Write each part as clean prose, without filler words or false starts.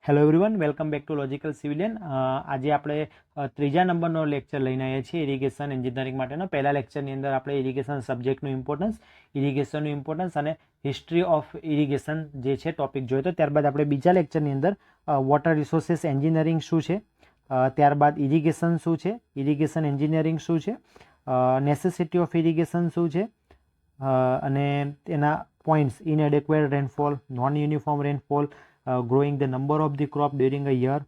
Hello everyone, welcome back to logical civilian. આજે આપણે ત્રીજા નંબરનો લેક્ચર લઈને આવ્યા છીએ ઇરિગેશન એન્જિનિયરિંગ માટેનો. પહેલા લેક્ચરની અંદર આપણે ઇરિગેશન સબ્જેક્ટનું ઇમ્પોર્ટન્સ અને હિસ્ટ્રી ઓફ ઇરિગેશન જે છે ટોપિક જોયો હતો. ત્યારબાદ આપણે બીજા લેક્ચરની અંદર વોટર રિસોર્સિસ એન્જિનિયરિંગ શું છે, ત્યારબાદ ઇરિગેશન શું છે, ઇરિગેશન એન્જિનિયરિંગ શું છે, નેસેસિટી ઓફ ઇરિગેશન શું છે, અને એના points inadequate rainfall, non uniform rainfall, growing the number of the crop during a year,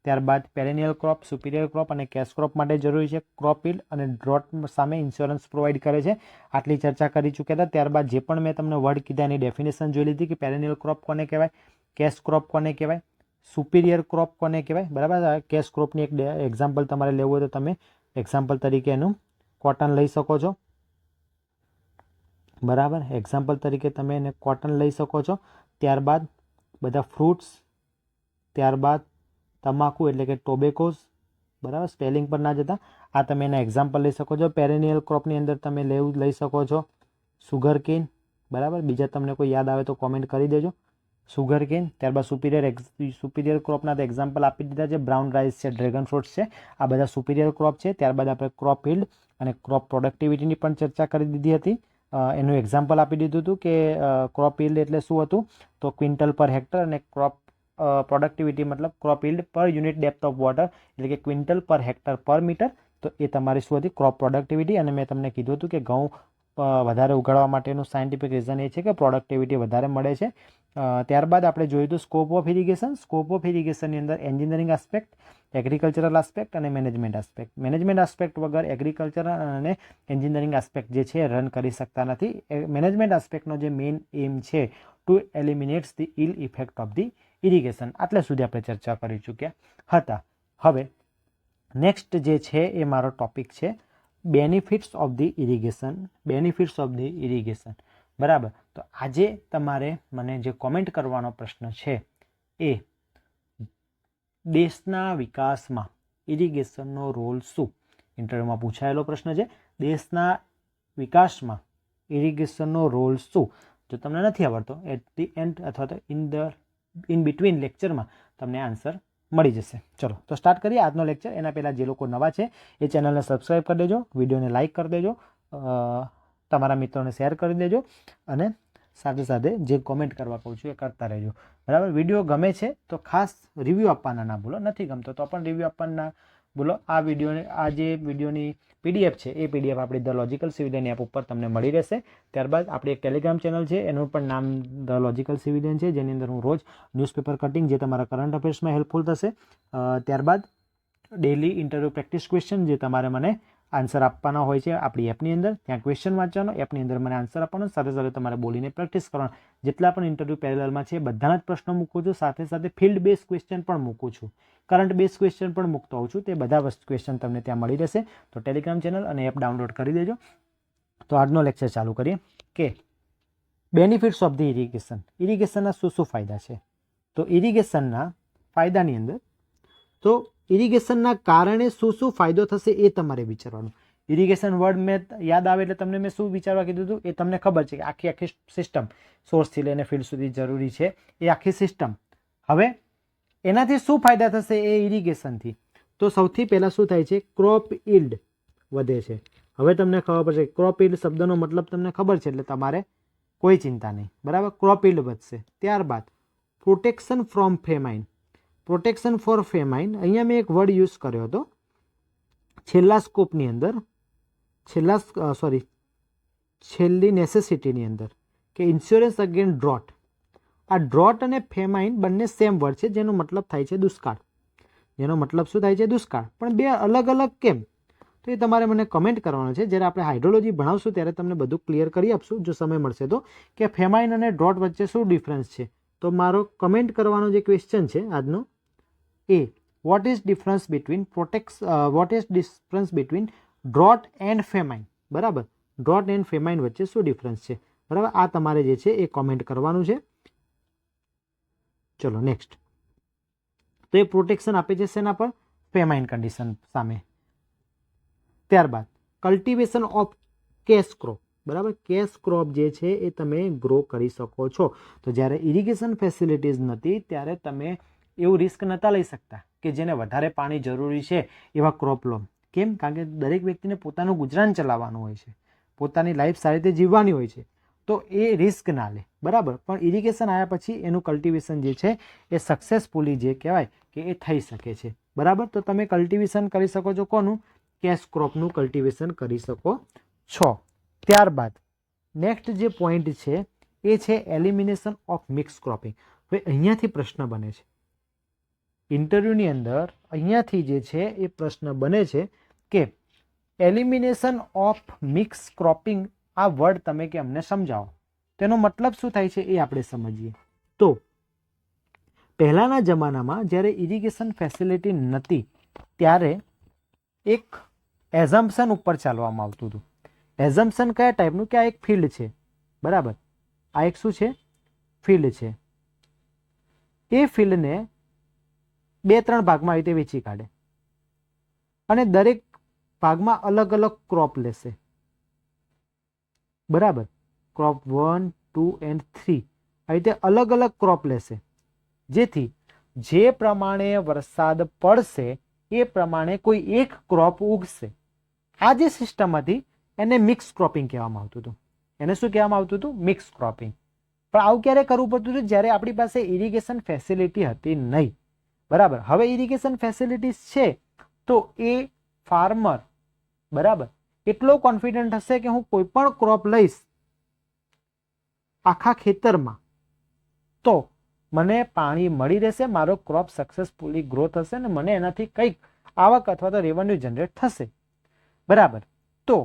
ત્યારબાદ પેરેનિયલ ક્રોપ, સુપિરિયર ક્રોપ અને કેશ ક્રોપ માટે જરૂરી છે, ક્રોપ યીલ્ડ અને ડ્રોટ સામે ઇન્સ્યોરન્સ પ્રોવાઈડ કરે છે. આટલી ચર્ચા કરી ચૂક્યા હતા. ત્યારબાદ જે પણ મેં તમને વર્ડ કીધા એની ડેફિનેશન જોઈ લીધી કે પેરેનિયલ ક્રોપ કોને કહેવાય, કેશ ક્રોપ કોને કહેવાય, સુપિરિયર ક્રોપ કોને કહેવાય. બરાબર. કેશ ક્રોપની એક એક્ઝામ્પલ તમારે લેવું હોય તો તમે એક્ઝામ્પલ તરીકે એનું કોટન લઈ શકો છો. બરાબર, એક્ઝામ્પલ તરીકે તમે એને કોટન લઈ શકો છો. ત્યારબાદ બધા ફ્રૂટ્સ, ત્યારબાદ તમાકુ એટલે કે ટોબેકોઝ. બરાબર, સ્પેલિંગ પર ના જતા આ તમે એના એક્ઝામ્પલ લઈ શકો છો. પેરેનિયલ ક્રોપની અંદર તમે લઈ શકો છો સુગર કેન. બરાબર, બીજા તમને કોઈ યાદ આવે તો કોમેન્ટ કરી દેજો. Sugar can. ત્યારબાદ સુપિરિયર ક્રોપના તો એક્ઝામ્પલ આપી દીધા છે. બ્રાઉન રાઈસ છે, ડ્રેગન ફ્રૂટ્સ છે, આ બધા સુપિરિયર ક્રોપ છે. ત્યારબાદ આપણે ક્રોપ યીલ્ડ અને ક્રોપ પ્રોડક્ટિવિટીની પણ ચર્ચા કરી દીધી હતી. એનું એક્ઝામ્પલ આપી દીધું હતું કે ક્રોપ યીલ્ડ એટલે શું હતું, તો ક્વિન્ટલ પર હેક્ટર, અને ક્રોપ પ્રોડક્ટિવિટી મતલબ ક્રોપ યીલ્ડ પર યુનિટ ડેપ્થ ઓફ વોટર એટલે કે ક્વિન્ટલ પર હેક્ટર પર મીટર. તો એ તમારી શું હતી, ક્રોપ પ્રોડક્ટિવિટી. અને મેં તમને કીધું હતું કે ઘઉં વધારે ઉગાડવા માટેનું સાયન્ટિફિક રીઝન એ છે કે પ્રોડક્ટિવિટી વધારે મળે છે. ત્યારબાદ આપણે જોયું હતું scope of irrigation. Scope of ઇરિગેશનની અંદર એન્જિનિયરિંગ આસ્પેક્ટ, એગ્રીકલ્ચરલ આસ્પેક્ટ અને મેનેજમેન્ટ આસ્પેક્ટ. મેનેજમેન્ટ આસ્પેક્ટ વગર એગ્રીકલ્ચર અને એન્જિનિયરિંગ આસ્પેક્ટ જે છે રન કરી શકતા નથી. મેનેજમેન્ટ આસ્પેક્ટનો જે મેઇન એમ છે to eliminates the ill effect of the irrigation. આટલે સુધી આપણે ચર્ચા કરી ચૂક્યા હતા. હવે નેક્સ્ટ જે છે એ મારો ટોપિક છે benefits of the irrigation. Benefits of the irrigation. બરાબર. તો આજે તમારે મને જે કોમેન્ટ કરવાનો પ્રશ્ન છે એ દેશના વિકાસમાં ઇરિગેશનનો રોલ શું. ઇન્ટરવ્યુમાં પૂછાયેલો પ્રશ્ન છે, દેશના વિકાસમાં ઇરિગેશનનો રોલ શું. જો તમને નથી આવડતો એટ ધી એન્ડ અથવા તો ઇન બિટવીન લેક્ચરમાં તમને આન્સર મળી જશે. ચલો તો સ્ટાર્ટ કરીએ આજનો લેક્ચર. એના પહેલાં જે લોકો નવા છે એ ચેનલને સબસ્ક્રાઈબ કરી દેજો, વિડીયોને લાઇક કરી દેજો, તમારા મિત્રોને શેર કરી દેજો, અને સાથે સાથે જે કોમેન્ટ કરવા કહું છું એ કરતા રહેજો. બરાબર. વિડીયો ગમે છે તો ખાસ રિવ્યૂ આપવાના ના ભૂલો. નથી ગમતો તો પણ રિવ્યૂ આપવાના ના ભૂલો. આ જે વિડીયોની પીડીએફ છે એ પીડીએફ આપણી ધ લોજિકલ સિવિલિયન એપ ઉપર તમને મળી રહેશે. ત્યારબાદ આપણી એક ટેલિગ્રામ ચેનલ છે, એનું પણ નામ ધ લોજિકલ સિવિલિયન છે, જેની અંદર હું રોજ ન્યૂઝપેપર કટિંગ જે તમારા કરંટ અફેર્સમાં હેલ્પફુલ થશે. ત્યારબાદ ડેલી ઇન્ટરવ્યૂ પ્રેક્ટિસ ક્વેશ્ચન જે તમારે મને આન્સર આપવાના હોય છે આપણી એપની અંદર. ત્યાં ક્વેશ્ચન વાંચવાનો, એપની અંદર મને આન્સર આપવાનો, સાથે સાથે તમારે બોલીને પ્રેક્ટિસ કરવાનો. જેટલા પણ ઇન્ટરવ્યૂ પેરેલલમાં છે બધાના જ પ્રશ્નો મૂકું છું, સાથે સાથે ફિલ્ડ બેઝ ક્વેશ્ચન પણ મૂકું છું, કરંટ બેઝ ક્વેશ્ચન પણ મૂકતો હોઉં છું. તે બધા ક્વેશ્ચન તમને ત્યાં મળી રહેશે. તો ટેલિગ્રામ ચેનલ અને એપ ડાઉનલોડ કરી દેજો. તો આજનો લેક્ચર ચાલુ કરીએ કે બેનિફિટ્સ ઓફ ધી ઇરિગેશન. ઇરિગેશનના શું શું ફાયદા છે. તો ઇરિગેશનના ફાયદાની અંદર તો ઇરિગેશનના કારણે શું શું ફાયદો થશે એ તમારે વિચારવાનું. ઇરિગેશન વર્ડ મેં યાદ આવે એટલે તમને મેં શું વિચારવા કીધું હતું એ તમને ખબર છે કે આખી સિસ્ટમ સોર્સથી લઈને ફિલ્ડ સુધી જરૂરી છે એ આખી સિસ્ટમ. હવે એનાથી શું ફાયદા થશે એ ઇરિગેશનથી. તો સૌથી પહેલાં શું થાય છે, ક્રોપ યીલ્ડ વધે છે. હવે તમને ખબર પડશે ક્રોપ યીલ્ડ શબ્દનો મતલબ તમને ખબર છે એટલે તમારે કોઈ ચિંતા નહીં. બરાબર. ક્રોપ યીલ્ડ વધશે. ત્યારબાદ પ્રોટેક્શન ફ્રોમ ફેમાઇન. પ્રોટેક્શન ફોર ફેમાઇન, અહીંયા મેં એક વર્ડ યુઝ કર્યો હતો છેલ્લા સ્કોપની અંદર, છેલ્લી નેસેસિટીની અંદર કે ઇન્સ્યોરન્સ અગેન્સ્ટ ડ્રોટ. આ ડ્રોટ અને ફેમાઇન બંને સેમ વર્ડ છે, જેનો મતલબ થાય છે દુષ્કાળ. જેનો મતલબ શું થાય છે, દુષ્કાળ. પણ બે અલગ અલગ કેમ, તો એ તમારે મને કમેન્ટ કરવાનો છે. જ્યારે આપણે હાઇડ્રોલોજી ભણાવશું ત્યારે તમને બધું ક્લિયર કરી આપશું જો સમય મળશે તો, કે ફેમાઇન અને ડ્રોટ વચ્ચે શું ડિફરન્સ છે. તો મારો કમેન્ટ કરવાનો જે ક્વેશ્ચન છે આજનો એ what is difference between drought and famine. બરાબર. ડ્રોટ એન્ડ ફેમાઇન વચ્ચે શું ડિફરન્સ છે. બરાબર. આ તમારે જે છે એ કોમેન્ટ કરવાનું છે. ચલો નેક્સ્ટ. તો એ પ્રોટેક્શન આપે છે શેના પર, ફેમાઇન કન્ડિશન સામે. ત્યારબાદ કલ્ટિવેશન ઓફ કેશ ક્રોપ. બરાબર. કેશ ક્રોપ જે છે એ તમે ગ્રો કરી શકો છો. તો જ્યારે ઇરિગેશન ફેસિલિટીઝ નથી ત્યારે તમે એવું રિસ્ક નહોતા લઈ શકતા કે જેને વધારે પાણી જરૂરી છે એવા ક્રોપ લો. કેમ? કારણ કે દરેક વ્યક્તિને પોતાનું ગુજરાન ચલાવવાનું હોય છે, પોતાની લાઈફ સારી રીતે જીવવાની હોય છે, તો એ રિસ્ક ના લે. બરાબર. પણ ઇરિગેશન આવ્યા પછી એનું કલ્ટિવેશન જે છે એ સક્સેસફુલી જે કહેવાય કે એ થઈ શકે છે. બરાબર. તો તમે કલ્ટિવેશન કરી શકો છો કોનું? કેશ ક્રોપનું કલ્ટિવેશન કરી શકો છો. ત્યારબાદ નેક્સ્ટ જે પોઈન્ટ છે એ છે એલિમિનેશન ઓફ મિક્સ ક્રોપિંગ. હવે અહીંયાથી પ્રશ્ન બને છે ઇન્ટરવ્યુની અંદર, અહીંયાથી જે છે એ પ્રશ્ન બને છે કે એલિમિનેશન ઓફ મિક્સ ક્રોપિંગ આ વર્ડ તમે કે અમને સમજાવો, તેનો મતલબ શું થાય છે એ આપણે સમજીએ. તો પહેલાના જમાનામાં જ્યારે ઇરિગેશન ફેસિલિટી નહોતી ત્યારે એક એઝમ્પશન ઉપર ચાલવામાં આવતું હતું. એઝમ્પશન કયા ટાઈપનું? કે આ એક ફિલ્ડ છે. બરાબર. આ એક શું છે? ફિલ્ડ છે. એ ફિલ્ડને 2-3 ભાગમાં આવી રીતે વેચી કાઢે અને દરેક ભાગમાં અલગ અલગ ક્રોપ લેશે. બરાબર. ક્રોપ 1, 2 and 3 આવી રીતે અલગ અલગ ક્રોપ લેશે, જેથી જે પ્રમાણે વરસાદ પડશે એ પ્રમાણે કોઈ એક ક્રોપ ઉગશે. આ જે સિસ્ટમ હતી એને મિક્સ ક્રોપિંગ કહેવામાં આવતું હતું. એને શું કહેવામાં આવતું હતું? Mix cropping. પણ આવું ક્યારે કરવું પડતું હતું? જ્યારે આપણી પાસે ઇરિગેશન ફેસિલિટી હતી નહીં. બરાબર. હવે ઇરિગેશન ફેસિલિટીઝ છે તો એ ફાર્મર બરાબર એટલો કોન્ફિડન્ટ હશે કે હું કોઈ પણ ક્રોપ લઈશ આખા ખેતરમાં તો મને પાણી મળી રહેશે, મારો ક્રોપ સક્સેસફુલી ગ્રો થશે અને મને એનાથી કંઈક આવક અથવા તો રેવન્યુ જનરેટ થશે. બરાબર. તો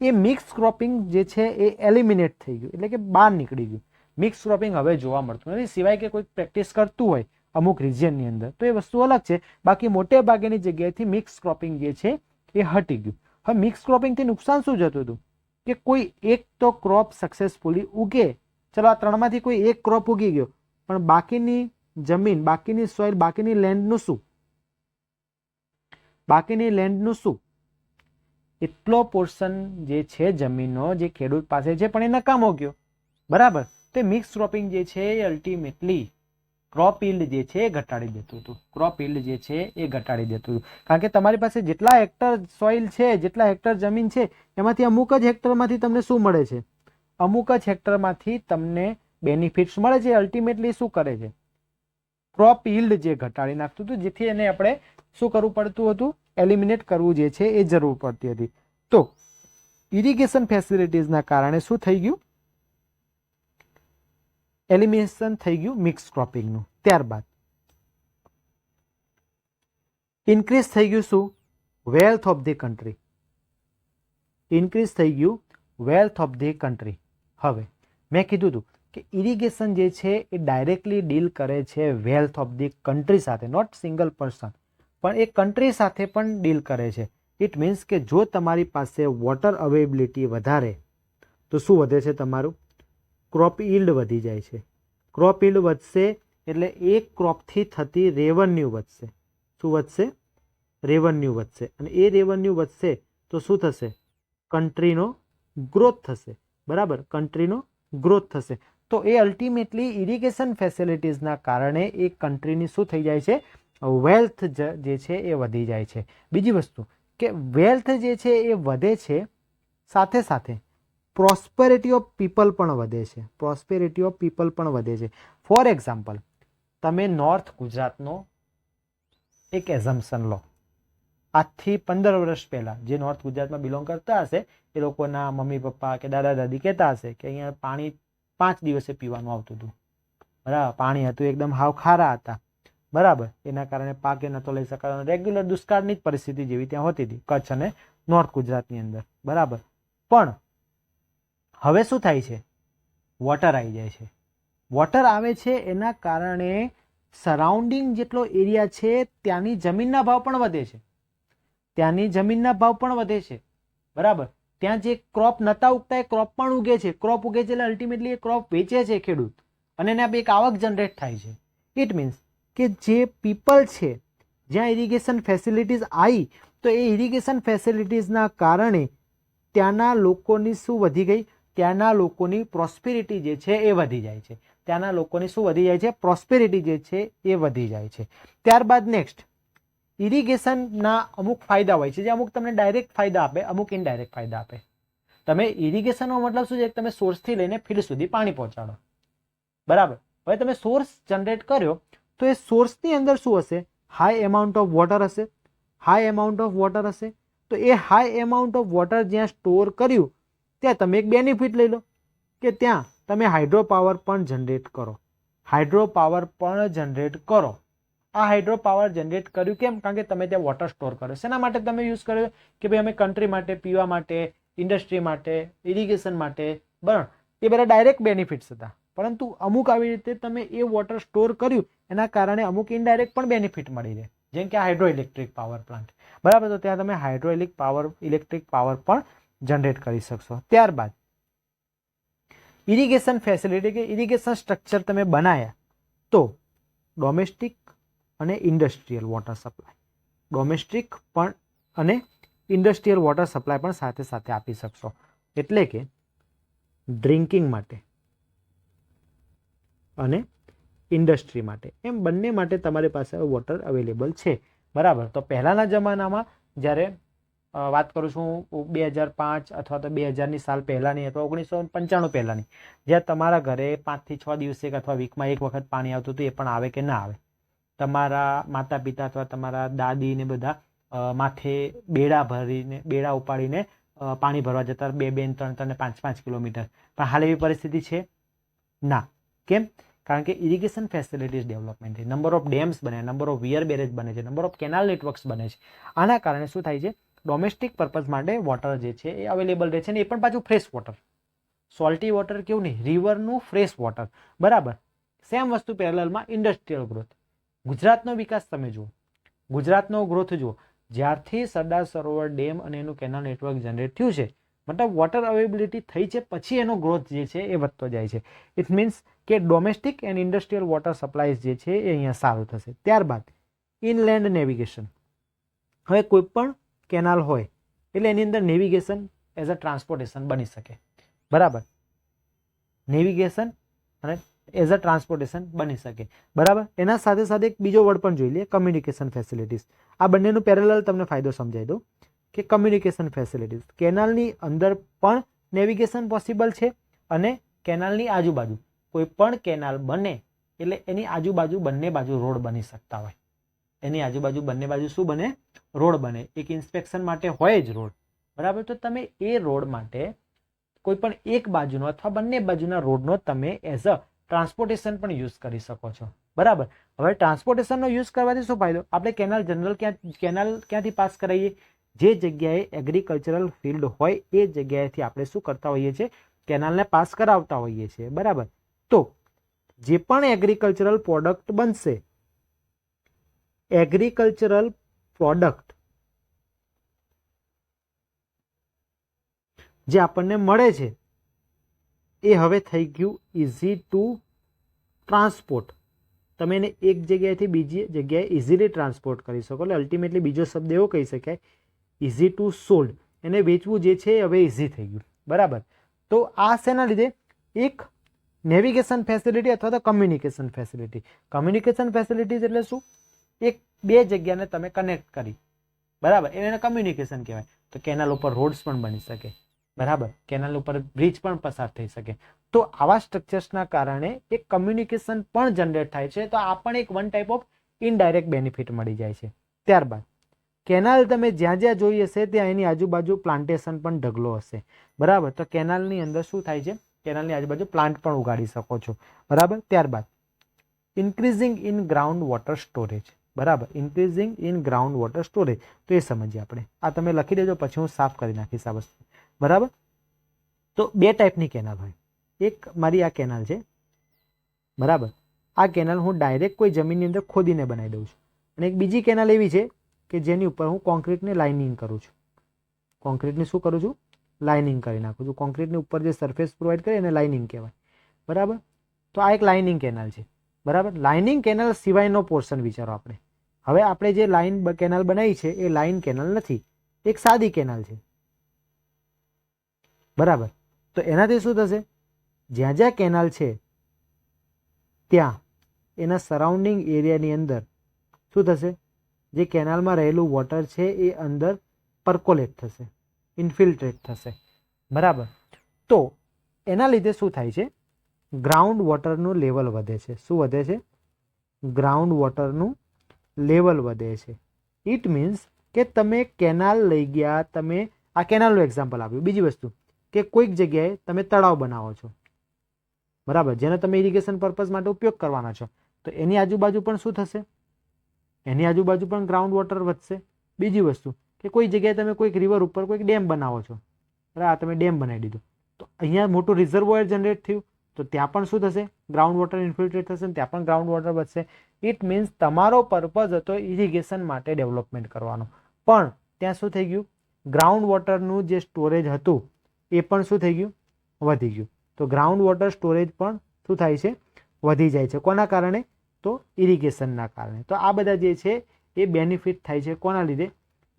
એ મિક્સ ક્રોપિંગ જે છે એ એલિમિનેટ થઈ ગયું, એટલે કે બહાર નીકળી ગયું. મિક્સ ક્રોપિંગ હવે જોવા મળતું નથી, સિવાય કે કોઈ પ્રેક્ટિસ કરતું હોય અમુક રિજિયનની અંદર તો એ વસ્તુ અલગ છે. બાકી મોટે ભાગેની જગ્યાએથી મિક્સ ક્રોપિંગ જે છે એ હટી ગયું. હવે મિક્સ ક્રોપિંગથી નુકસાન શું જતું હતું કે કોઈ એક તો ક્રોપ સક્સેસફુલી ઉગે, ચલો આ 3માંથી કોઈ એક ક્રોપ ઉગી ગયો, પણ બાકીની જમીન, બાકીની સોઇલ, બાકીની લેન્ડનું શું? બાકીની લેન્ડનું શું? એટલો પોર્શન જે છે જમીનનો જે ખેડૂત પાસે છે પણ એ નકામો ગયો. બરાબર. તો મિક્સ ક્રોપિંગ જે છે એ અલ્ટિમેટલી ક્રોપ યીલ્ડ જે છે એ ઘટાડી દેતું હતું. ક્રોપ યીલ્ડ જે છે એ ઘટાડી દેતું હતું. કારણ કે તમારી પાસે જેટલા હેક્ટર સોઇલ છે, જેટલા હેક્ટર જમીન છે, એમાંથી અમુક જ હેક્ટરમાંથી તમને શું મળે છે? અમુક જ હેક્ટરમાંથી તમને બેનિફિટ્સ મળે છે. અલ્ટિમેટલી શું કરે છે? ક્રોપ યીલ્ડ જે ઘટાડી નાખતું હતું, જેથી એને આપણે શું કરવું પડતું હતું? એલિમિનેટ કરવું જે છે એ જરૂર પડતી હતી. તો ઇરિગેશન ફેસિલિટીઝના કારણે શું થઈ ગયું? એલિમિનેશન થઈ ગયું મિક્સ ક્રોપિંગનું. ત્યારબાદ ઇન્ક્રીઝ થઈ ગયું શું? Wealth of the country. Increase થઈ ગયું વેલ્થ ઓફ ધી કન્ટ્રી. હવે મેં કીધું હતું કે ઇરિગેશન જે છે એ ડાયરેક્ટલી ડીલ કરે છે વેલ્થ ઓફ ધી કન્ટ્રી સાથે, નોટ સિંગલ પર્સન, પણ એ કન્ટ્રી સાથે પણ ડીલ કરે છે. ઇટ મીન્સ કે જો તમારી પાસે વોટર અવેલેબિલિટી વધારે તો શું વધે છે? તમારું ક્રોપ યીલ્ડ વધી જાય છે. ક્રોપ યીલ્ડ વધશે એટલે એક ક્રોપથી થતી રેવન્યુ વધશે. શું વધશે? રેવન્યુ વધશે. અને એ રેવન્યુ વધશે તો શું થશે? કન્ટ્રીનો ગ્રોથ થશે. બરાબર. કન્ટ્રીનો ગ્રોથ થશે. તો એ અલ્ટિમેટલી ઇરિગેશન ફેસિલિટીઝના કારણે એ કન્ટ્રીની શું થઈ જાય છે? વેલ્થ જે છે એ વધી જાય છે. બીજી વસ્તુ કે વેલ્થ જે છે એ વધે છે, સાથે સાથે પ્રોસ્પેરિટી ઓફ પીપલ પણ વધે છે. પ્રોસ્પેરિટી ઓફ પીપલ પણ વધે છે. ફોર એક્ઝામ્પલ, તમે નોર્થ ગુજરાતનો એક એઝમ્પશન લો. આજથી 15 વર્ષ પહેલાં જે નોર્થ ગુજરાતમાં બિલોંગ કરતા હશે એ લોકોના મમ્મી પપ્પા કે દાદા દાદી કહેતા હશે કે અહીંયા પાણી 5 દિવસે પીવાનું આવતું હતું. બરાબર. પાણી હતું એકદમ હાવ ખારા હતા. બરાબર. એના કારણે પાક એ નહોતો લઈ શકાતો. રેગ્યુલર દુષ્કાળની જ પરિસ્થિતિ જેવી ત્યાં હોતી હતી કચ્છ અને નોર્થ ગુજરાતની અંદર. બરાબર. પણ હવે શું થાય છે? વોટર આવી જાય છે. વોટર આવે છે એના કારણે સરાઉન્ડિંગ જેટલો એરિયા છે ત્યાંની જમીનના ભાવ પણ વધે છે. ત્યાંની જમીનના ભાવ પણ વધે છે. બરાબર. ત્યાં જે ક્રોપ નતા ઉગતા એ ક્રોપ પણ ઉગે છે. ક્રોપ ઉગે છે એટલે અલ્ટિમેટલી એ ક્રોપ વેચે છે ખેડૂત અને એના એક આવક જનરેટ થાય છે. ઇટ મીન્સ કે જે પીપલ છે, જ્યાં ઇરિગેશન ફેસિલિટીઝ આવી તો એ ઇરિગેશન ફેસિલિટીઝના કારણે ત્યાંના લોકોની શું વધી ગઈ? ત્યાંના લોકોની પ્રોસ્પેરિટી જે છે એ વધી જાય છે. ત્યાંના લોકોની શું વધી જાય છે, પ્રોસ્પેરિટી જે છે એ વધી જાય છે. ત્યારબાદ નેક્સ્ટ ઇરિગેશનના અમુક ફાયદા હોય છે, જે અમુક તમને ડાયરેક્ટ ફાયદા આપે, અમુક ઇનડાયરેક્ટ ફાયદા આપે. તમે ઇરિગેશનનો મતલબ શું છે, તમે સોર્સથી લઈને ફિલ્ડ સુધી પાણી પહોંચાડો. બરાબર. હવે તમે સોર્સ જનરેટ કર્યો તો એ સોર્સની અંદર શું હશે, હાઈ એમાઉન્ટ ઓફ વોટર હશે. હાઈ એમાઉન્ટ ઓફ વોટર હશે તો એ હાઈ એમાઉન્ટ ઓફ વોટર જ્યાં સ્ટોર કર્યું ત્યાં તમે એક બેનિફિટ લઈ લો કે ત્યાં તમે હાઇડ્રો પાવર પણ જનરેટ કરો. હાઇડ્રો પાવર પણ જનરેટ કરો. આ હાઇડ્રો પાવર જનરેટ કર્યું કેમ? કારણ કે તમે ત્યાં વોટર સ્ટોર કર્યો. શેના માટે તમે યુઝ કર્યો? કે ભાઈ અમે કન્ટ્રી માટે, પીવા માટે, ઇન્ડસ્ટ્રી માટે, ઇરિગેશન માટે, બરાબર. એ બધા ડાયરેક્ટ બેનિફિટ્સ હતા. પરંતુ અમુક આવી રીતે તમે એ વોટર સ્ટોર કર્યું એના કારણે અમુક ઇનડાયરેક્ટ પણ બેનિફિટ મળી રહે, જેમ કે હાઇડ્રો ઇલેક્ટ્રિક પાવર પ્લાન્ટ. બરાબર. તો ત્યાં તમે હાઇડ્રો ઇલેક્ટ્રિક પાવર પણ જનરેટ કરી શકશો. ત્યારબાદ ઇરિગેશન ફેસિલિટી કે ઇરિગેશન સ્ટ્રક્ચર તમે બનાવ્યા તો ડોમેસ્ટિક અને ઇન્ડસ્ટ્રીયલ વોટર સપ્લાય, ડોમેસ્ટિક પણ અને ઇન્ડસ્ટ્રીયલ વોટર સપ્લાય પણ સાથે સાથે આપી શકશો. એટલે કે ડ્રિંકિંગ માટે અને ઇન્ડસ્ટ્રી માટે, એમ બંને માટે તમારી પાસે વોટર અવેલેબલ છે. બરાબર. તો પહેલાંના જમાનામાં જ્યારે વાત કરું છું 2005 અથવા તો 2000ની સાલ પહેલાંની અથવા 1995 પહેલાંની, જ્યાં તમારા ઘરે 5 થી 6 દિવસે અથવા વીકમાં એક વખત પાણી આવતું હતું, એ પણ આવે કે ના આવે. તમારા માતા પિતા અથવા તમારા દાદી ને બધા માથે બેડા ઉપાડીને પાણી ભરવા જતા 2-2, 3-3 ને 5-5 કિલોમીટર. પણ હાલ એવી પરિસ્થિતિ છે ના. કેમ? કારણ કે ઇરિગેશન ફેસિલિટીઝ ડેવલપમેન્ટ છે, નંબર ઓફ ડેમ્સ બને, નંબર ઓફ વિયર બેરેજ બને છે, નંબર ઓફ કેનાલ નેટવર્ક્સ બને છે. આના કારણે શું થાય છે, ડોમેસ્ટિક પર્પઝ માટે વોટર જે છે એ અવેલેબલ રહે છે. ને એ પણ પાછું ફ્રેશ વોટર, સોલ્ટી વોટર કેવું નહીં, રિવરનું ફ્રેશ વોટર. બરાબર. સેમ વસ્તુ પેરેલલમાં ઇન્ડસ્ટ્રીયલ ગ્રોથ. ગુજરાતનો વિકાસ તમે જુઓ, ગુજરાતનો ગ્રોથ જુઓ, જ્યારથી સરદાર સરોવર ડેમ અને એનું કેનાલ નેટવર્ક જનરેટ થયું છે, મતલબ વોટર અવેલેબિલિટી થઈ છે, પછી એનો ગ્રોથ જે છે એ વધતો જાય છે. ઇટ મીન્સ કે ડોમેસ્ટિક એન્ડ ઇન્ડસ્ટ્રીયલ વોટર સપ્લાયઝ જે છે એ અહીંયા સારું થશે. ત્યારબાદ ઇનલેન્ડ નેવિગેશન. હવે કોઈ પણ કેનાલ હોય એટલે એની અંદર નેવિગેશન એઝ અ ટ્રાન્સપોર્ટેશન બની શકે. બરાબર. નેવિગેશન અને એઝ અ ટ્રાન્સપોર્ટેશન બની શકે. બરાબર. એના સાથે સાથે એક બીજો વર્ડ પણ જોઈ લઈએ, કમ્યુનિકેશન ફેસિલિટીઝ. આ બંનેનું પેરેલલ તમને ફાયદો સમજાવી દઉં કે કમ્યુનિકેશન ફેસિલિટીઝ, કેનાલની અંદર પણ નેવિગેશન પોસિબલ છે અને કેનાલની આજુબાજુ કોઈ પણ કેનાલ બને એટલે એની આજુબાજુ બંને બાજુ રોડ બની શકતા હોય. એની આજુબાજુ બંને બાજુ શું બને? રોડ બને. એક ઇન્સ્પેક્શન માટે હોય જ રોડ. બરાબર. તો તમે એ રોડ માટે કોઈ પણ એક બાજુનો અથવા બંને બાજુના રોડનો તમે એઝ અ ટ્રાન્સપોર્ટેશન પણ યુઝ કરી શકો છો. બરાબર. હવે ટ્રાન્સપોર્ટેશનનો યુઝ કરવાથી શું ફાયદો? આપણે કેનાલ ક્યાંથી પાસ કરાવીએ? જે જગ્યાએ એગ્રીકલ્ચરલ ફિલ્ડ હોય એ જગ્યાએથી આપણે શું કરતા હોઈએ છીએ? કેનાલને પાસ કરાવતા હોઈએ છીએ. બરાબર. તો જે પણ એગ્રીકલ્ચરલ પ્રોડક્ટ બનશે, એગ્રીકલ્ચરલ પ્રોડક્ટ જે આપણને મળે છે એ હવે થઈ ગયું ઇઝી ટુ ટ્રાન્સપોર્ટ. તમે એને એક જગ્યાએથી બીજી જગ્યાએ ઇઝીલી ટ્રાન્સપોર્ટ કરી શકો. એટલે અલ્ટિમેટલી બીજો શબ્દ એવો કહી શકાય, ઇઝી ટુ સોલ્ડ. એને વેચવું જે છે હવે ઇઝી થઈ ગયું. બરાબર. તો આ શેના લીધે? એક નેવિગેશન ફેસિલિટી અથવા તો કમ્યુનિકેશન ફેસિલિટી. કમ્યુનિકેશન ફેસિલિટીઝ એટલે શું? બે જગ્યાને તમે કનેક્ટ કરી. બરાબર. એને કમ્યુનિકેશન કહેવાય. તો કેનાલ ઉપર રોડ્સ પણ બની શકે. બરાબર. કેનાલ ઉપર બ્રિજ પણ પસાર થઈ શકે. તો આવા સ્ટ્રક્ચર્સના કારણે એક કમ્યુનિકેશન પણ જનરેટ થાય છે. તો આ પણ એક one type of indirect benefit મળી જાય છે. ત્યારબાદ કેનાલ તમે જ્યાં જ્યાં જોઈ હશે ત્યાં એની આજુબાજુ પ્લાન્ટેશન પણ ઢગલો હશે. બરાબર. તો કેનાલની અંદર શું થાય છે? કેનાલની આજુબાજુ પ્લાન્ટ પણ ઉગાડી શકો છો. બરાબર. ત્યારબાદ increasing in ground water storage. બરાબર. Increasing in ground water storage. તો એ સમજીએ આપણે. આ તમે લખી દેજો, પછી હું સાફ કરી નાખીશ આ વસ્તુ. બરાબર. તો બે ટાઈપની કેનાલ હોય. એક મારી આ કેનાલ છે. બરાબર. આ કેનાલ હું ડાયરેક્ટ કોઈ જમીનની અંદર ખોદીને બનાવી દઉં છું. અને એક બીજી કેનાલ એવી છે કે જેની ઉપર હું કોન્ક્રીટને લાઇનિંગ કરું છું. કોન્ક્રીટને શું કરું છું? લાઇનિંગ કરી નાખું છું. કોન્ક્રીટની ઉપર જે સરફેસ પ્રોવાઈડ કરે એને લાઇનિંગ કહેવાય. બરાબર. તો આ એક લાઇનિંગ કેનાલ છે. બરાબર. લાઇનિંગ કેનાલ સિવાયનો પોર્શન વિચારો આપણે. હવે આપણે જે લાઇન કેનાલ બનાવી છે એ લાઇન કેનાલ નથી, એક સાદી કેનાલ છે. બરાબર. તો એનાથી શું થશે? જ્યાં જ્યાં કેનાલ છે ત્યાં એના સરાઉન્ડિંગ એરિયાની અંદર શું થશે, જે કેનાલમાં રહેલું વોટર છે એ અંદર પર્કોલેટ થશે, ઇન્ફિલ્ટ્રેટ થશે, બરાબર. તો એના લીધે શું થાય છે, ગ્રાઉન્ડ વોટરનું લેવલ વધે છે. શું વધે છે? ગ્રાઉન્ડ વોટરનું લેવલ વધે છે. ઇટ મીન્સ કે તમે કેનાલ લઈ ગયા, તમે આ કેનાલનું એક્ઝામ્પલ આપ્યું. બીજી વસ્તુ કે કોઈક જગ્યાએ તમે તળાવ બનાવો છો, બરાબર, જેનો તમે ઇરિગેશન પર્પઝ માટે ઉપયોગ કરવાના છો, તો એની આજુબાજુ પણ શું થશે, એની આજુબાજુ પણ ગ્રાઉન્ડ વોટર વધશે. બીજી વસ્તુ કે કોઈ જગ્યાએ તમે કોઈક રિવર ઉપર કોઈક ડેમ બનાવો છો, બરાબર, તમે ડેમ બનાવી દીધો, તો અહીંયા મોટું રિઝર્વોયર જનરેટ થયું, તો ત્યાં પણ શું થશે, ગ્રાઉન્ડ વોટર ઇન્ફિલ્ટ્રેટ થશે, ત્યાં પણ ગ્રાઉન્ડ વોટર વધશે. ઇટ મીન્સ તમારો પર્પઝ હતો ઇરિગેશન માટે ડેવલપમેન્ટ કરવાનો, પણ ત્યાં શું થઈ ગયું, ગ્રાઉન્ડ વોટરનું જે સ્ટોરેજ હતું એ પણ શું થઈ ગયું, વધી ગયું. તો ગ્રાઉન્ડ વોટર સ્ટોરેજ પણ શું થાય છે, વધી જાય છે. કોના કારણે? તો ઇરિગેશનના કારણે. તો આ બધા જે છે એ બેનિફિટ થાય છે કોના લીધે,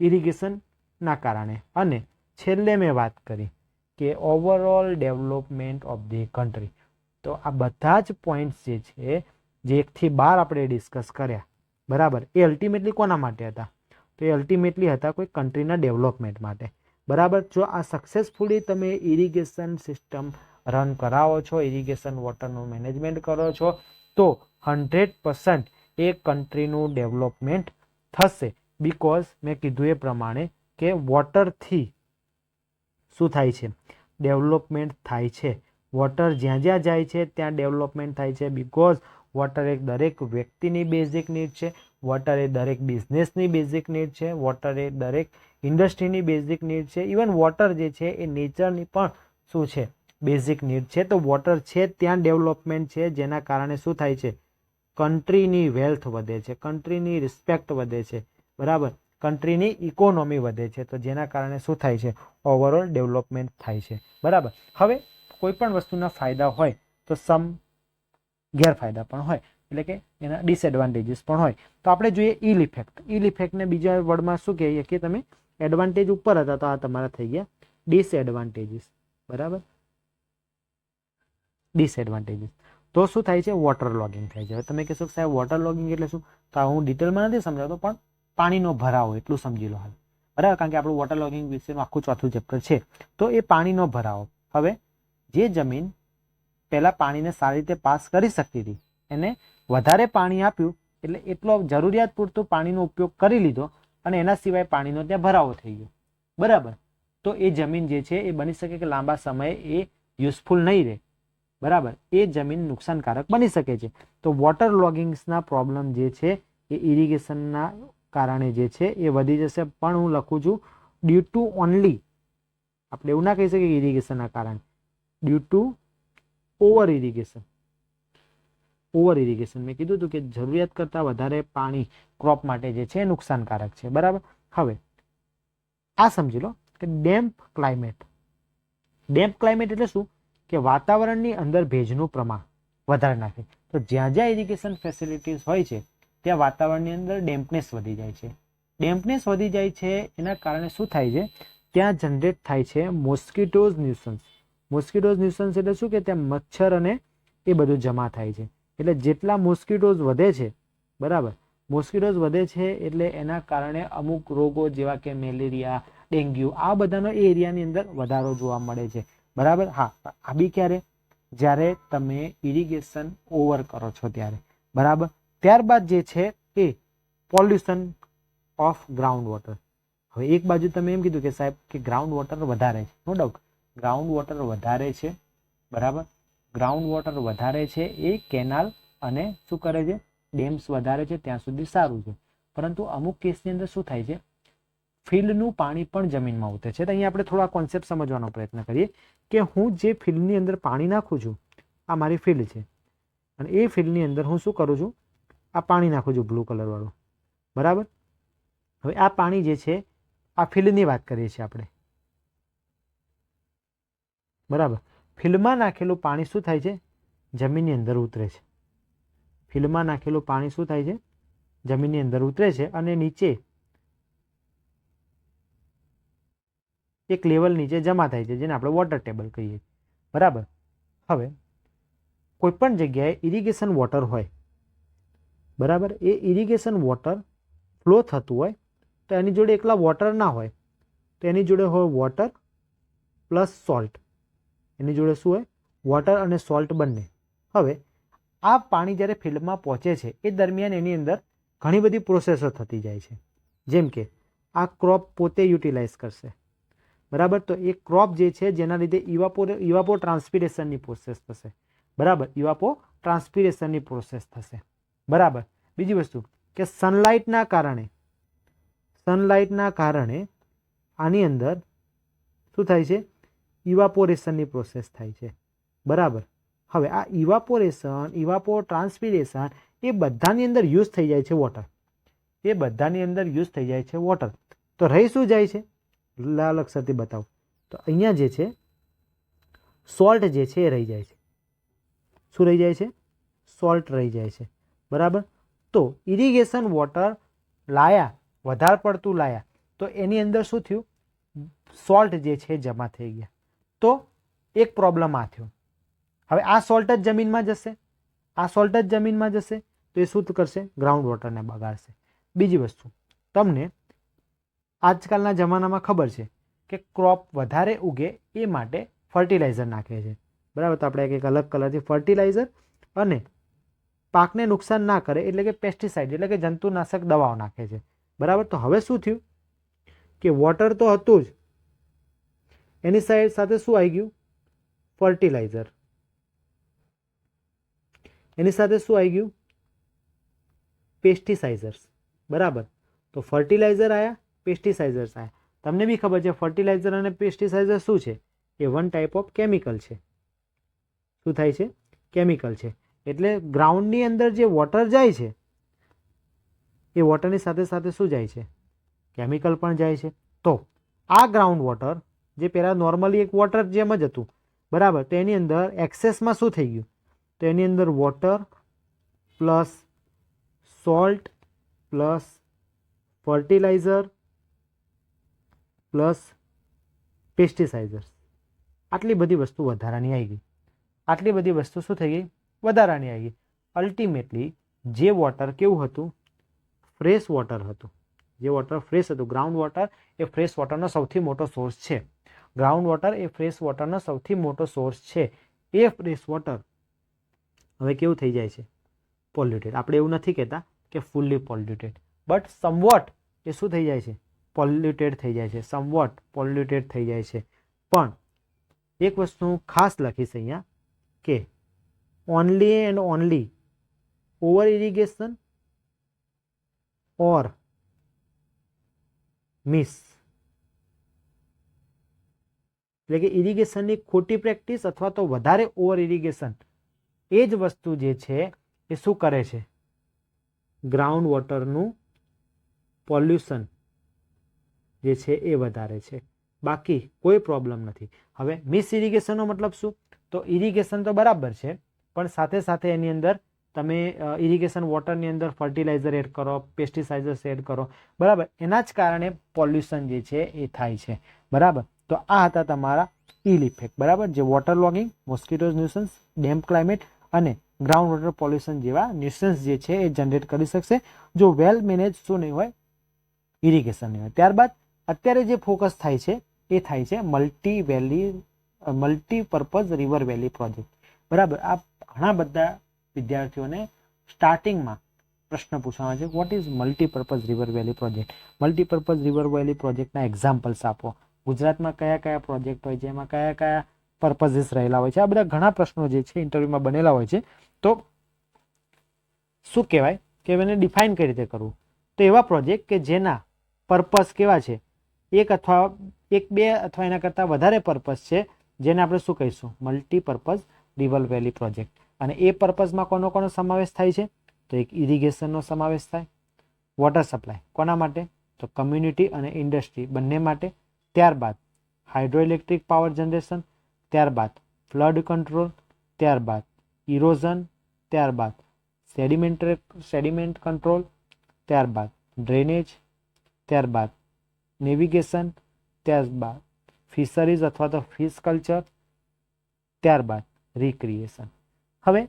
ઇરિગેશનના કારણે. અને છેલ્લે મેં વાત કરી કે overall development of the country. તો આ બધા જ પોઈન્ટ્સ જે છે, જે 1 થી 12 આપણે ડિસ્કસ કર્યા, બરાબર, એ અલ્ટિમેટલી કોના માટે હતા? તો એ અલ્ટિમેટલી હતા કોઈ કન્ટ્રીના ડેવલપમેન્ટ માટે, બરાબર. જો આ સક્સેસફુલી તમે ઇરિગેશન સિસ્ટમ રન કરાવો છો, ઇરિગેશન વોટરનું મેનેજમેન્ટ કરો છો, તો 100% એ કન્ટ્રીનું ડેવલપમેન્ટ થશે. બિકોઝ મેં કીધું એ પ્રમાણે કે વોટરથી શું થાય છે, ડેવલપમેન્ટ થાય છે. વોટર જ્યાં જ્યાં જાય છે ત્યાં ડેવલપમેન્ટ થાય છે. બિકોઝ વોટર એક દરેક વ્યક્તિની બેઝિક નીડ છે, વોટર એ દરેક બિઝનેસની બેઝિક નીડ છે, વોટર એ દરેક ઇન્ડસ્ટ્રીની બેઝિક નીડ છે. ઇવન વોટર જે છે એ નેચરની પણ શું છે, બેઝિક નીડ છે. તો વોટર છે ત્યાં ડેવલપમેન્ટ છે, જેના કારણે શું થાય છે, કન્ટ્રીની વેલ્થ વધે છે, કન્ટ્રીની રિસ્પેક્ટ વધે છે, બરાબર, કન્ટ્રીની ઇકોનોમી વધે છે. તો જેના કારણે શું થાય છે, ઓવરઓલ ડેવલપમેન્ટ થાય છે, બરાબર. હવે કોઈ પણ વસ્તુના ફાયદા હોય તો સમ ગેરફાયદા પણ હોય, એટલે કે એના ડિસએડવાન્ટેજીસ પણ હોય. તો આપણે જોઈએ ઇલ ઇફેક્ટ. ઇલ ઇફેક્ટને બીજા વર્ડમાં શું કહીએ કે તમે એડવાન્ટેજ ઉપર હતા તો આ તમારા થઈ ગયા ડિસએડવાન્ટેજીસ, બરાબર, ડિસએડવાન્ટેજીસ. તો શું થાય છે, વોટર લોગિંગ થાય છે. હવે તમે કહેશો કે સાહેબ વોટર લોગિંગ એટલે શું? તો હું ડિટેલમાં નથી સમજાવતો, પણ પાણીનો ભરાવો એટલું સમજી લો હાલ, બરાબર, કારણ કે આપણું વોટર લોગિંગ વિશેનું આખું 4થું ચેપ્ટર છે. તો એ પાણીનો ભરાવો. હવે જે જમીન પહેલાં પાણીને સારી રીતે પાસ કરી શકતી હતી, એને વધારે પાણી આપ્યું એટલે એટલો જરૂરિયાત પૂરતું પાણીનો ઉપયોગ કરી લીધો, અને એના સિવાય પાણીનો ત્યાં ભરાવો થઈ ગયો, બરાબર. તો એ જમીન જે છે એ બની શકે કે લાંબા સમયે એ યુઝફુલ નહીં રહે, બરાબર, એ જમીન નુકસાનકારક બની શકે છે. તો વોટર લોગિંગ્સના પ્રોબ્લેમ જે છે એ ઇરિગેશનના કારણે જે છે એ વધી જશે. પણ હું લખું છું ડ્યુ ટુ ઓનલી, આપણે એવું ના કહી શકીએ ઇરિગેશનના કારણે, due to over irrigation. Over irrigation મેં કીધું હતું કે જરૂરિયાત કરતાં વધારે પાણી ક્રોપ માટે જે છે એ નુકસાનકારક છે, બરાબર. હવે આ સમજી લો કે ડેમ્પ ક્લાઇમેટ. ડેમ્પ ક્લાઇમેટ એટલે શું, કે વાતાવરણની અંદર ભેજનું પ્રમાણ વધારે નાખે. તો જ્યાં જ્યાં ઇરિગેશન ફેસિલિટીઝ હોય છે ત્યાં વાતાવરણની અંદર ડેમ્પનેસ વધી જાય છે. ડેમ્પનેસ વધી જાય છે એના કારણે શું થાય છે, ત્યાં જનરેટ થાય છે મોસ્કિટોઝ ન્યુસન્સ. મોસ્કિટોઝ ન્યુસન્સ એટલે શું, કે ત્યાં મચ્છર અને એ બધું જમા થાય છે. એટલે જેટલા મોસ્કિટોઝ વધે છે, બરાબર, મોસ્કિટોઝ વધે છે એટલે એના કારણે અમુક રોગો જેવા કે મેલેરિયા, ડેન્ગ્યુ, આ બધાનો એ એરિયાની અંદર વધારો જોવા મળે છે, બરાબર. હા, આ બી ક્યારે, જ્યારે તમે ઇરિગેશન ઓવર કરો છો ત્યારે, બરાબર. ત્યારબાદ જે છે એ પોલ્યુશન ઓફ ગ્રાઉન્ડ વોટર. હવે એક બાજુ તમે એમ કીધું કે સાહેબ કે ગ્રાઉન્ડ વોટર વધારે છે, નો ડાઉટ ગ્રાઉન્ડ વોટર વધારે છે, બરાબર. ગ્રાઉન્ડ વોટર વધારે છે એ કેનાલ અને શું કરે છે, ડેમ્સ વધારે છે ત્યાં સુધી સારું છે. પરંતુ અમુક કેસની અંદર શું થાય છે, ફિલ્ડનું પાણી પણ જમીનમાં ઉતરે છે. તો અહીંયા આપણે થોડા કોન્સેપ્ટ સમજવાનો પ્રયત્ન કરીએ કે હું જે ફિલ્ડની અંદર પાણી નાખું છું, આ મારી ફિલ્ડ છે, અને એ ફિલ્ડની અંદર હું શું કરું છું, આ પાણી નાખું છું બ્લુ કલર વાળું, બરાબર. હવે આ પાણી જે છે આ ફિલ્ડની વાત કરીએ છીએ આપણે, બરાબર. ફિલ્ડમાં નાખેલું પાણી શું થાય છે, જમીનની અંદર ઉતરે છે. ફિલ્ડમાં નાખેલું પાણી શું થાય છે, જમીનની અંદર ઉતરે છે અને નીચે એક લેવલ નીચે જમા થાય છે, જેને આપણે વોટર ટેબલ કહીએ, બરાબર. હવે કોઈપણ જગ્યાએ ઇરિગેશન વોટર હોય, બરાબર, એ ઇરિગેશન વોટર ફ્લો થતું હોય તો એની જોડે એકલા વોટર ના હોય, તો એની જોડે હોય વોટર પ્લસ સોલ્ટ. એની જોડે શું હોય? વોટર અને સોલ્ટ બંને. હવે આ પાણી જ્યારે ફિલ્ડમાં પહોંચે છે એ દરમિયાન એની અંદર ઘણી બધી પ્રોસેસો થતી જાય છે. જેમ કે આ ક્રોપ પોતે યુટિલાઇઝ કરશે, બરાબર, તો એ ક્રોપ જે છે જેના લીધે ઇવાપો ટ્રાન્સપિરેશનની પ્રોસેસ થશે, બરાબર, ઇવાપો ટ્રાન્સપિરેશનની પ્રોસેસ થશે, બરાબર. બીજી વસ્તુ કે સનલાઇટના કારણે આની અંદર શું થાય છે? ઇવાપોરેશનની પ્રોસેસ થાય છે, બરાબર. હવે આ ઇવાપો ટ્રાન્સપિરેશન એ બધાની અંદર યુઝ થઈ જાય છે વોટર, એ બધાની અંદર યુઝ થઈ જાય છે વોટર. તો રહી શું જાય છે? લાલ અક્ષરથી બતાવો તો અહીંયા જે છે સોલ્ટ જે છે એ રહી જાય છે. શું રહી જાય છે? સોલ્ટ રહી જાય છે, બરાબર. તો ઇરિગેશન વોટર લાયા, વધારે પડતું લાયા તો એની અંદર શું થયું? સોલ્ટ જે છે જમા થઈ ગયા. તો એક પ્રોબ્લેમ આ થયો. હવે આ સોલ્ટ જ જમીનમાં જશે, તો એ શું કરશે? ગ્રાઉન્ડ વોટરને બગાડશે. બીજી વસ્તુ, તમને આજકાલના જમાનામાં ખબર છે કે ક્રોપ વધારે ઉગે એ માટે ફર્ટિલાઇઝર નાખે છે, બરાબર. તો આપણે એક અલગ કલરથી ફર્ટિલાઇઝર અને પાકને નુકસાન ના કરે એટલે કે પેસ્ટિસાઇડ એટલે કે જંતુનાશક દવાઓ નાખે છે, બરાબર. તો હવે શું થયું કે વોટર તો હતું જ, એની સાથે શું આવી ગયું? ફર્ટિલાઇઝર. એની સાથે શું આવી ગયું? પેસ્ટિસાઇઝર્સ, બરાબર. તો ફર્ટિલાઇઝર આવ્યા, પેસ્ટિસાઇઝર્સ આવ્યા. તમને બી ખબર છે ફર્ટિલાઇઝર અને પેસ્ટિસાઇઝર શું છે? એ વન ટાઈપ ઓફ કેમિકલ છે. શું થાય છે? કેમિકલ છે. એટલે ગ્રાઉન્ડની અંદર જે વોટર જાય છે એ વોટરની સાથે સાથે શું જાય છે? કેમિકલ પણ જાય છે. તો આ ગ્રાઉન્ડ વોટર જે પહેલાં નોર્મલી એક વોટર જેમ જ હતું, બરાબર, તો એની અંદર એક્સેસમાં શું થઈ ગયું? તો એની અંદર water plus salt plus fertilizer plus pesticides, આટલી બધી વસ્તુ વધારાની આવી ગઈ. આટલી બધી વસ્તુ શું થઈ ગઈ? વધારાની આવી ગઈ. અલ્ટિમેટલી જે વોટર કેવું હતું? ફ્રેશ વોટર હતું. જે વોટર ફ્રેશ હતું, ગ્રાઉન્ડ વોટર એ ફ્રેશ વોટરનો સૌથી મોટો સોર્સ છે. ગ્રાઉન્ડ વોટર એ ફ્રેશ વોટરનો સૌથી મોટો સોર્સ છે. એ ફ્રેશ વોટર હવે કેવું થઈ જાય છે? પોલ્યુટેડ. આપણે એવું નથી કહેતા કે ફૂલ્લી પોલ્યુટેડ, બટ સમવોટ એ શું થઈ જાય છે? પોલ્યુટેડ થઈ જાય છે, સમવોટ પોલ્યુટેડ થઈ જાય છે. પણ એક વસ્તુ હું ખાસ લખીશ અહીંયા કે only and only over irrigation or miss, એટલે કે ઇરિગેશનની ખોટી પ્રેક્ટિસ અથવા તો વધારે ઓવર ઇરિગેશન, એ જ વસ્તુ જે છે એ શું કરે છે? ગ્રાઉન્ડ વોટરનું પોલ્યુશન જે છે એ વધારે છે. બાકી કોઈ પ્રોબ્લેમ નથી. હવે મિસ ઇરિગેશનનો મતલબ શું? તો ઇરિગેશન તો બરાબર છે, પણ સાથે સાથે એની અંદર તમે ઇરિગેશન વોટરની અંદર ફર્ટિલાઇઝર એડ કરો, પેસ્ટિસાઇડર્સ એડ કરો, બરાબર, એના જ કારણે પોલ્યુશન જે છે એ થાય છે, બરાબર. તો આ હતા તમારા ઇલ ઇફેક્ટ, બરાબર, જે water logging, mosquitoes nuisance, damp climate અને ગ્રાઉન્ડ વોટર પોલ્યુશન જેવા ન્યુસન્સ જે છે એ જનરેટ કરી શકશે જો વેલ મેનેજ શું નહીં હોય? ઇરિગેશન નહીં હોય. ત્યારબાદ અત્યારે જે ફોકસ થાય છે એ થાય છે મલ્ટીપર્પઝ રિવર વેલી પ્રોજેક્ટ, બરાબર. આ ઘણા બધા વિદ્યાર્થીઓને સ્ટાર્ટિંગમાં પ્રશ્ન પૂછવામાં છે, what is multipurpose river valley project? Multipurpose river valley પ્રોજેક્ટના એક્ઝામ્પલ્સ આપો. ગુજરાતમાં કયા કયા પ્રોજેક્ટ હોય છે, એમાં કયા કયા પર્પઝીસ રહેલા હોય છે? આ બધા ઘણા પ્રશ્નો જે છે ઇન્ટરવ્યુમાં બનેલા હોય છે. તો શું કહેવાય કે એને ડિફાઇન કઈ રીતે કરવું? તો એવા પ્રોજેક્ટ કે જેના પર્પઝ કેવા છે? એક બે અથવા એના કરતાં વધારે પર્પઝ છે, જેને આપણે શું કહીશું? Multipurpose river valley project. અને એ પર્પઝમાં કોનો સમાવેશ થાય છે? તો એક ઇરિગેશનનો સમાવેશ થાય, વોટર સપ્લાય કોના માટે? તો કમ્યુનિટી અને ઇન્ડસ્ટ્રી બંને માટે. ત્યારબાદ હાઇડ્રોઇલેક્ટ્રિક પાવર જનરેશન, ત્યારબાદ ફ્લડ કંટ્રોલ, ત્યારબાદ ઇરોઝન, ત્યારબાદ સેડિમેન્ટ કંટ્રોલ, ત્યારબાદ ડ્રેનેજ, ત્યારબાદ નેવિગેશન, ત્યારબાદ ફિશરીઝ અથવા તો ફિશ કલ્ચર, ત્યારબાદ રિક્રિએશન. હવે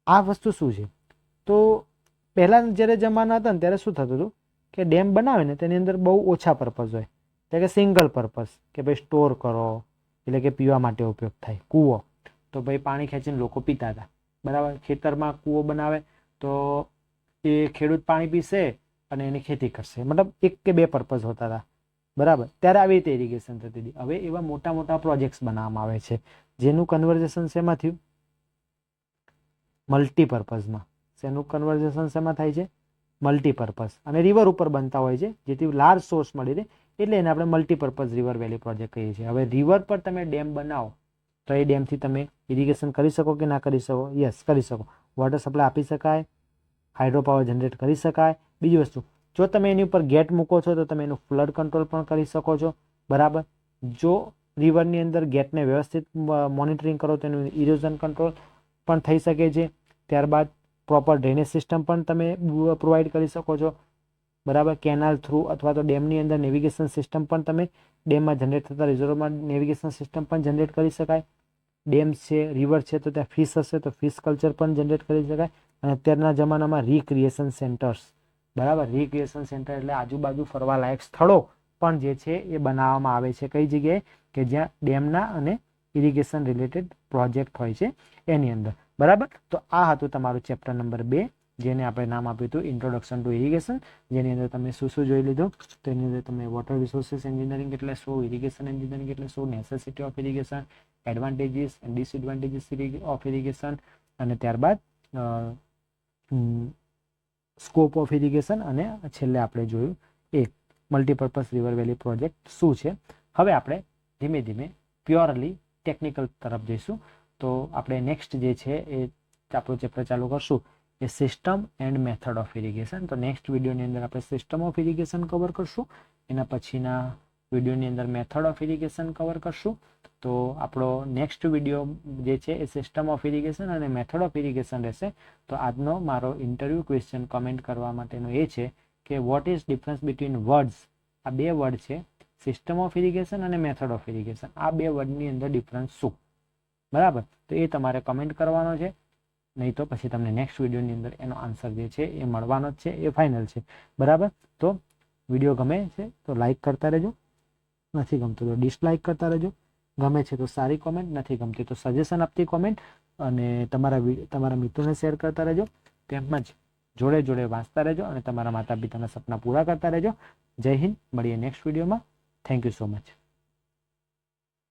આ વસ્તુ શું છે, તો પહેલાં જ્યારે જમાના હતા ને ત્યારે શું થતું હતું કે ડેમ બનાવે ને તેની અંદર બહુ ઓછા પર્પઝ હોય, એટલે કે સિંગલ પર્પઝ, કે ભાઈ સ્ટોર કરો, એટલે કે પીવા માટે ઉપયોગ થાય. કૂવો તો ભાઈ પાણી ખેંચીને લોકો પીતા હતા, બરાબર. ખેતરમાં કૂવો બનાવે તો એ ખેડૂત પાણી પીશે અને એની ખેતી કરશે, મતલબ એક કે બે પર્પઝ હોતા હતા, બરાબર. ત્યારે આવી રીતે ઇરિગેશન થતી હતી. હવે એવા મોટા મોટા પ્રોજેક્ટ્સ બનાવવામાં આવે છે જેનું કન્વર્ઝેશન શેમાં થયું, મલ્ટીપર્પઝમાં. શેનું કન્વર્ઝેશન શેમાં થાય છે, મલ્ટીપર્પઝ. અને રિવર ઉપર બનતા હોય છે જેથી લાર્જ સોર્સ મળી રહે, એટલે એને આપણે મલ્ટીપર્પઝ રિવર વેલી પ્રોજેક્ટ કહીએ છીએ. હવે રિવર પર તમે ડેમ બનાવો તો એ ડેમથી તમે ઇરિગેશન કરી શકો કે ના કરી શકો? યસ, કરી શકો. વોટર સપ્લાય આપી શકાય, હાઇડ્રો પાવર જનરેટ કરી શકાય. બીજી વસ્તુ, જો તમે એની ઉપર ગેટ મૂકો છો તો તમે એનું ફ્લડ કંટ્રોલ પણ કરી શકો છો, બરાબર. જો રિવરની અંદર ગેટને વ્યવસ્થિત મોનિટરિંગ કરો તો એનું ઇરોઝન કંટ્રોલ પણ થઈ શકે છે. ત્યારબાદ પ્રોપર ડ્રેનેજ સિસ્ટમ પણ તમે પ્રોવાઈડ કરી શકો છો, બરાબર. કેનાલ થ્રુ અથવા તો ડેમની અંદર નેવિગેશન સિસ્ટમ પણ તમે ડેમમાં જનરેટ થતા રિઝર્વમાં નેવિગેશન સિસ્ટમ પણ જનરેટ કરી શકાય. ડેમ છે, રિવર છે તો ત્યાં ફિશ હશે તો ફિશ કલ્ચર પણ જનરેટ કરી શકાય. અને અત્યારના જમાનામાં રિક્રિએશન સેન્ટર્સ, બરાબર. રિક્રિએશન સેન્ટર એટલે આજુબાજુ ફરવાલાયક સ્થળો પણ જે છે એ બનાવવામાં આવે છે. કઈ જગ્યાએ? કે જ્યાં ડેમના અને ઇરિગેશન રિલેટેડ પ્રોજેક્ટ હોય છે એની અંદર, બરાબર. તો આ હતું તમારું ચેપ્ટર નંબર 2, જેને આપણે નામ આપ્યું હતું ઇન્ટ્રોડક્શન ટુ ઇરિગેશન, જેની અંદર તમે શું શું જોઈ લીધું? તો એની અંદર તમે વોટર રિસોર્સિસ એન્જિનિયરિંગ એટલે શું, ઇરિગેશન એન્જિનિયરિંગ એટલે શું, necessity of irrigation, advantages and disadvantages of irrigation, અને ત્યારબાદ સ્કોપ ઓફ ઇરિગેશન, અને છેલ્લે આપણે જોયું એક મલ્ટીપર્પઝ રિવર વેલી પ્રોજેક્ટ શું છે. હવે આપણે ધીમે ધીમે પ્યોરલી ટેકનિકલ તરફ જઈશું. તો આપણે નેક્સ્ટ જે છે એ આપણું ચેપ્ટર ચાલુ કરશું એ system and method of irrigation. તો નેક્સ્ટ વિડીયોની અંદર આપણે સિસ્ટમ ઓફ ઇરિગેશન કવર કરશું, એના પછીના વિડીયોની અંદર મેથડ ઓફ ઇરિગેશન કવર કરશું. તો આપણો નેક્સ્ટ વિડીયો જે છે એ સિસ્ટમ ઓફ ઇરિગેશન અને મેથડ ઓફ ઇરિગેશન રહેશે. તો આજનો મારો ઇન્ટરવ્યૂ ક્વેશ્ચન કમેન્ટ કરવા માટેનો એ છે કે vote is difference between words. આ બે વર્ડ છે, સિસ્ટમ ઓફ ઇરિગેશન અને મેથડ ઓફ ઇરિગેશન. આ બે વર્ડની અંદર ડિફરન્સ શું, બરાબર. તો એ તમારે કમેન્ટ કરવાનો છે, નહીં તો પછી તમને નેક્સ્ટ વિડીયોની અંદર એનો આન્સર જે છે એ મળવાનો જ છે, એ ફાઇનલ છે, બરાબર. તો વિડીયો ગમે છે તો લાઈક કરતા રહેજો, નથી ગમતો તો ડિસલાઈક કરતા રહેજો. ગમે છે તો સારી કોમેન્ટ, નથી ગમતી તો સજેશન આપતી કોમેન્ટ, અને તમારા મિત્રોને શેર કરતા રહેજો. તેમજ જોડે જોડે વાંચતા રહેજો અને તમારા માતા પિતાના સપના પૂરા કરતા રહેજો. જય હિન્દ. મળીએ નેક્સ્ટ વિડીયોમાં. Thank you so much.